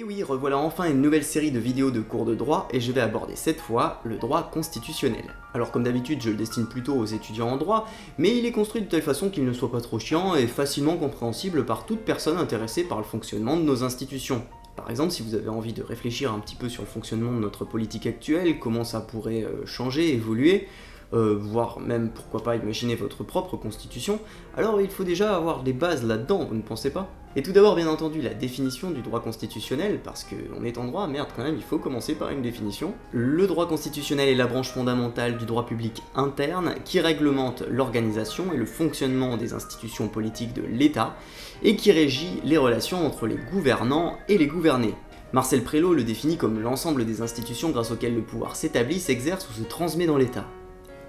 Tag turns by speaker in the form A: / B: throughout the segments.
A: Et oui, revoilà enfin une nouvelle série de vidéos de cours de droit et je vais aborder cette fois le droit constitutionnel. Alors comme d'habitude, je le destine plutôt aux étudiants en droit, mais il est construit de telle façon qu'il ne soit pas trop chiant et facilement compréhensible par toute personne intéressée par le fonctionnement de nos institutions. Par exemple, si vous avez envie de réfléchir un petit peu sur le fonctionnement de notre politique actuelle, comment ça pourrait changer, évoluer, voire même pourquoi pas imaginer votre propre constitution, alors il faut déjà avoir des bases là-dedans, vous ne pensez pas? Et tout d'abord, bien entendu, la définition du droit constitutionnel, parce qu'on est en droit, merde quand même, il faut commencer par une définition. Le droit constitutionnel est la branche fondamentale du droit public interne qui réglemente l'organisation et le fonctionnement des institutions politiques de l'État et qui régit les relations entre les gouvernants et les gouvernés. Marcel Prélot le définit comme l'ensemble des institutions grâce auxquelles le pouvoir s'établit, s'exerce ou se transmet dans l'État.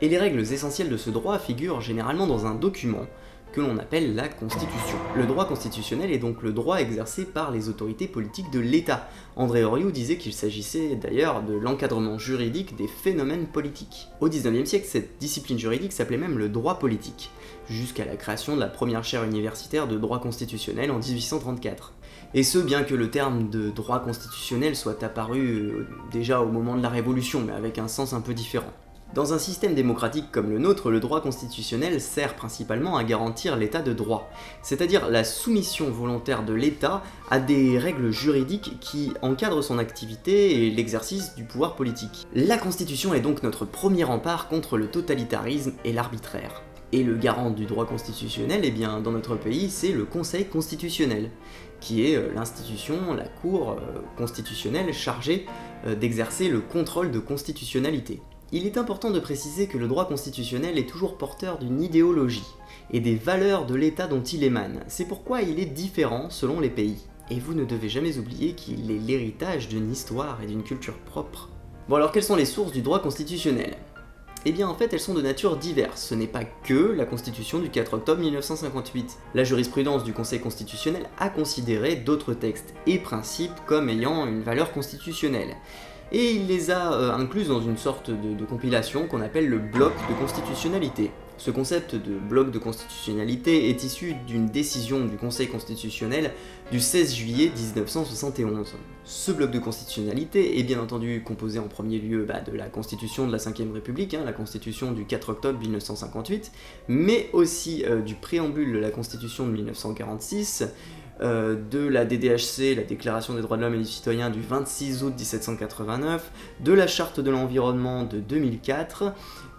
A: Et les règles essentielles de ce droit figurent généralement dans un document que l'on appelle la Constitution. Le droit constitutionnel est donc le droit exercé par les autorités politiques de l'État. André Horioux disait qu'il s'agissait d'ailleurs de l'encadrement juridique des phénomènes politiques. Au XIXe siècle, cette discipline juridique s'appelait même le droit politique, jusqu'à la création de la première chaire universitaire de droit constitutionnel en 1834. Et ce, bien que le terme de droit constitutionnel soit apparu déjà au moment de la Révolution, mais avec un sens un peu différent. Dans un système démocratique comme le nôtre, le droit constitutionnel sert principalement à garantir l'état de droit, c'est-à-dire la soumission volontaire de l'État à des règles juridiques qui encadrent son activité et l'exercice du pouvoir politique. La Constitution est donc notre premier rempart contre le totalitarisme et l'arbitraire. Et le garant du droit constitutionnel, eh bien, dans notre pays, c'est le Conseil constitutionnel, qui est l'institution, la Cour constitutionnelle chargée d'exercer le contrôle de constitutionnalité. Il est important de préciser que le droit constitutionnel est toujours porteur d'une idéologie et des valeurs de l'État dont il émane. C'est pourquoi il est différent selon les pays. Et vous ne devez jamais oublier qu'il est l'héritage d'une histoire et d'une culture propre. Bon alors quelles sont les sources du droit constitutionnel ? Eh bien en fait elles sont de nature diverse, ce n'est pas que la Constitution du 4 octobre 1958. La jurisprudence du Conseil constitutionnel a considéré d'autres textes et principes comme ayant une valeur constitutionnelle. Et il les a incluses dans une sorte de compilation qu'on appelle le bloc de constitutionnalité. Ce concept de bloc de constitutionnalité est issu d'une décision du Conseil constitutionnel du 16 juillet 1971. Ce bloc de constitutionnalité est bien entendu composé en premier lieu de la Constitution de la Ve République, la Constitution du 4 octobre 1958, mais aussi du préambule de la Constitution de 1946, de la DDHC, la Déclaration des droits de l'homme et du citoyen du 26 août 1789, de la Charte de l'environnement de 2004,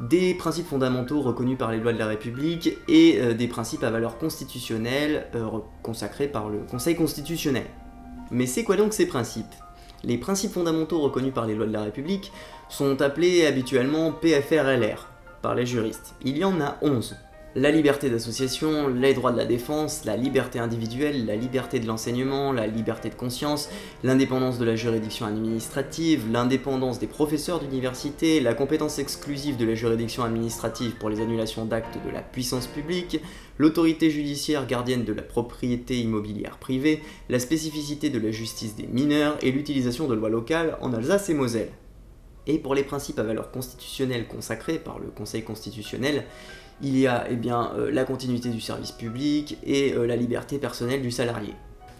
A: des principes fondamentaux reconnus par les lois de la République et des principes à valeur constitutionnelle consacrés par le Conseil constitutionnel. Mais c'est quoi donc ces principes ? Les principes fondamentaux reconnus par les lois de la République sont appelés habituellement PFRLR par les juristes. Il y en a 11. La liberté d'association, les droits de la défense, la liberté individuelle, la liberté de l'enseignement, la liberté de conscience, l'indépendance de la juridiction administrative, l'indépendance des professeurs d'université, la compétence exclusive de la juridiction administrative pour les annulations d'actes de la puissance publique, l'autorité judiciaire gardienne de la propriété immobilière privée, la spécificité de la justice des mineurs et l'utilisation de lois locales en Alsace et Moselle. Et pour les principes à valeur constitutionnelle consacrés par le Conseil constitutionnel, il y a la continuité du service public et la liberté personnelle du salarié.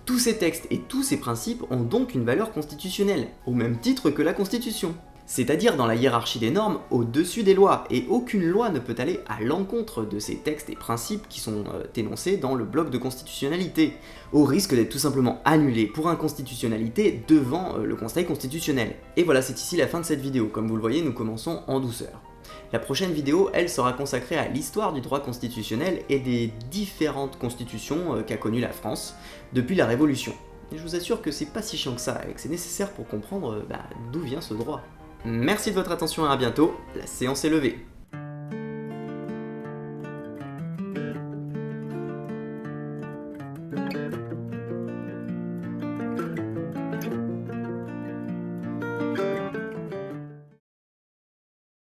A: Tous ces textes et tous ces principes ont donc une valeur constitutionnelle, au même titre que la Constitution. C'est-à-dire dans la hiérarchie des normes au-dessus des lois, et aucune loi ne peut aller à l'encontre de ces textes et principes qui sont énoncés dans le bloc de constitutionnalité, au risque d'être tout simplement annulés pour inconstitutionnalité devant le Conseil constitutionnel. Et voilà, c'est ici la fin de cette vidéo. Comme vous le voyez, nous commençons en douceur. La prochaine vidéo, elle, sera consacrée à l'histoire du droit constitutionnel et des différentes constitutions qu'a connues la France depuis la Révolution. Et je vous assure que c'est pas si chiant que ça, et que c'est nécessaire pour comprendre d'où vient ce droit. Merci de votre attention et à bientôt, la séance est levée.